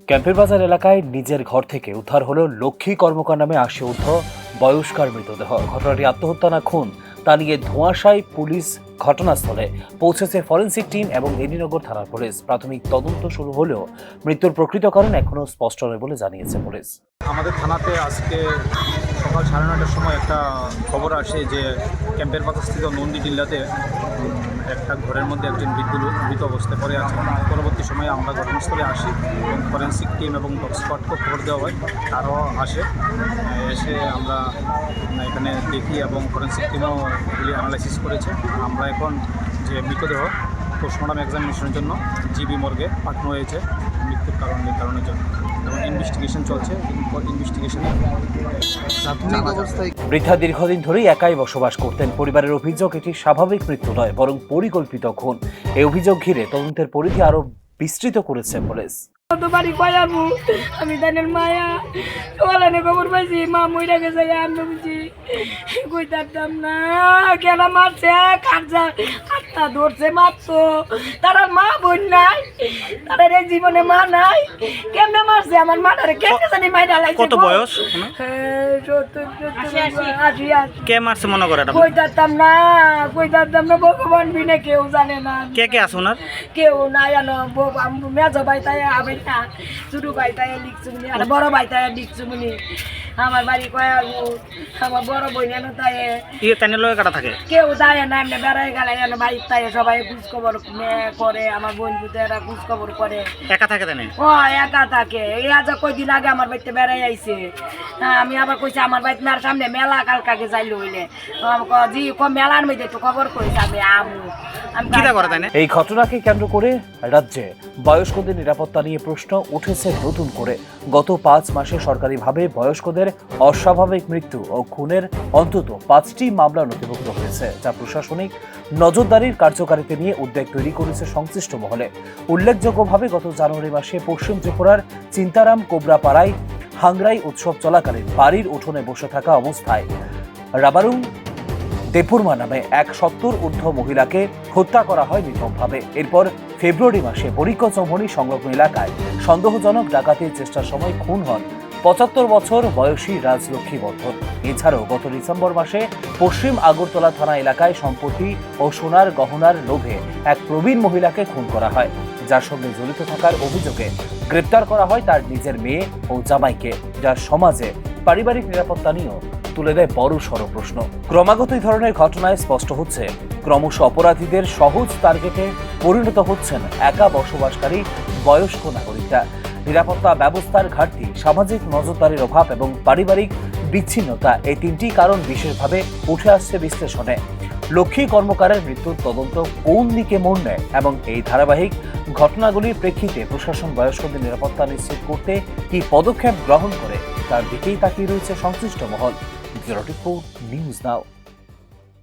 ক্যাম্পের বাজার এলাকায় নিজের ঘর থেকে উদ্ধার হলো লক্ষ্মী কর্মকার নামে 80 ঊর্ধ্ব বয়স্কার মৃতদেহ। ঘটনাটি আত্মহত্যা না খুন তা নিয়ে ধোঁয়াশায় পুলিশ ঘটনাস্থলে পৌঁছেছে ফরেনসিক টিম এবং এডিনগর থানার পুলিশ। প্রাথমিক তদন্ত শুরু হলেও মৃত্যুর প্রকৃত কারণ এখনও স্পষ্ট নয় বলে জানিয়েছে পুলিশ। আমাদের থানাতে আজকে সকাল 9:30টার সময় একটা খবর আসে যে ক্যাম্পের বাজারস্থিত নন্দী টিল্লাতে একটা ঘরের মধ্যে একজন মৃত অবস্থায় পড়ে আছে। পরবর্তী সময়ে আমরা ঘটনাস্থলে আসি এবং ফরেনসিক টিম এবং ডগ স্কোয়াডকে খবর দেওয়া হয়, তারাও এসে আমরা এখানে দেখি এবং ফরেনসিক টিমও এগুলি অ্যানালাইসিস করেছে। আমরা এখন যে মৃতদেহ পোস্টমর্টম এক্সামিনেশনের জন্য জিবি মর্গে পাঠানো হয়েছে মৃত্যুর কারণ নির্ধারণের জন্য এবং ইনভেস্টিগেশন চলছে। ইনভেস্টিগেশনে বৃদ্ধা দীর্ঘদিন ধরেই একাই বসবাস করতেন। পরিবারের অভিযোগ এটি স্বাভাবিক মৃত্যু নয়, বরং পরিকল্পিত খুন। এই অভিযোগ ঘিরে তদন্তের পরিধি আরো বিস্তৃত করেছে পুলিশ। আমি জানেন মায়া সকালে খবর পাইছি মা মইরা গেছে, আমি বুঝি কইতাম না কেন মারছে, কাটটা ধরছে মারতো। তার মা বোন নাই, তাদের এই জীবনে মা নাই, কেমনে মারছে আমার মাটারে কেমনে জানি মাইরা লাগছে। কত বয়স? 70-80 কে মারছে মনে করে? কইতাম না ভগবান বিনে কেউ জানে না। কে কে আছে ওনার? কেউ নাই জানো। মেজো ভাই তাই আবে না, ছোট ভাই তাই লিখছো মনি, আর বড় ভাই তাই লিখছো মনি। আমার বাড়ি কয়া আমার বড় বোন এনে তাই তাই লয়ে কাটা থাকে, কেউ যায় না। এমনি বেড়াই গেলে এনে বাড়ি তাই সবাই খোঁজ খবর করে, আমার বোন বুঝেরা খোঁজ খবর করে। একা থাকে তাই? ও একা থাকে। এই আজ কয়দিন আগে আমার বাড়িতে বেড়াই আইছে। আমি আবার কইছি আমার বাড়িতে মেলার সামনে মেলা কালকাকে যাইলো হইলে জি মেলার মধ্যে তো খবর কইছে আমি আমু। এই ঘটনাকে কেন্দ্র করে রাজ্যে বয়স্কদের নিরাপত্তা নিয়ে প্রশ্ন উঠেছে নতুন করে। গত 5 মাসে সরকারিভাবে বয়স্কদের অস্বাভাবিক মৃত্যু ও খুনের অন্তত 5টি মামলা নথিভুক্ত হয়েছে, যা প্রশাসনিক নজরদারির কার্যকারিতা নিয়ে উদ্বেগ তৈরি করেছে সংশ্লিষ্ট মহলে। উল্লেখযোগ্যভাবে গত জানুয়ারি মাসে পশ্চিম ত্রিপুরার চিন্তারাম কোবরাপাড়ায় হাংরাই উৎসব চলাকালীন বাড়ির উঠোনে বসে থাকা অবস্থায় রাবারুং দেপুরমা নামে এক 70 ঊর্ধ্ব মহিলাকে হত্যা করা হয় নির্মমভাবে। এরপর ফেব্রুয়ারি মাসে বরিক্ক চৌমনি সংলগ্ন এলাকায় সন্দেহজনক ডাকাতির চেষ্টার সময় খুন হন 75 বছর বয়সী রাজলক্ষ্মী বর্ধন। এছাড়াও গত ডিসেম্বর মাসে পশ্চিম আগরতলা থানা এলাকায় সম্পত্তি ও সোনার গহনার লোভে এক প্রবীণ মহিলাকে খুন করা হয়, যার সঙ্গে জড়িত থাকার অভিযোগে গ্রেপ্তার করা হয় তার নিজের মেয়ে ও জামাইকে, যার সমাজে পারিবারিক নিরাপত্তা নিয়েও তুলে দেয় বড় সড় প্রশ্ন। ক্রমাগত এই ধরনের ঘটনায় স্পষ্ট হচ্ছে ক্রমশ অপরাধীদের সহজ টার্গেটে পরিণত হচ্ছেন একা বসবাসকারী বয়স্ক নাগরিকরা। নিরাপত্তা ব্যবস্থার ঘাটতি, সামাজিক নজরদারির অভাব এবং পারিবারিক বিচ্ছিন্নতা, এই 3টি কারণ বিশেষভাবে উঠে আসছে বিশ্লেষণে। লক্ষ্মী কর্মকারের মৃত্যুর তদন্ত কোন দিকে মোড় নেয় এবং এই ধারাবাহিক ঘটনাগুলির প্রেক্ষিতে প্রশাসন বয়স্কদের নিরাপত্তা নিশ্চিত করতে কি পদক্ষেপ গ্রহণ করে তার দিকেই তাকিয়ে রয়েছে সংশ্লিষ্ট মহল। Bureau report, news now.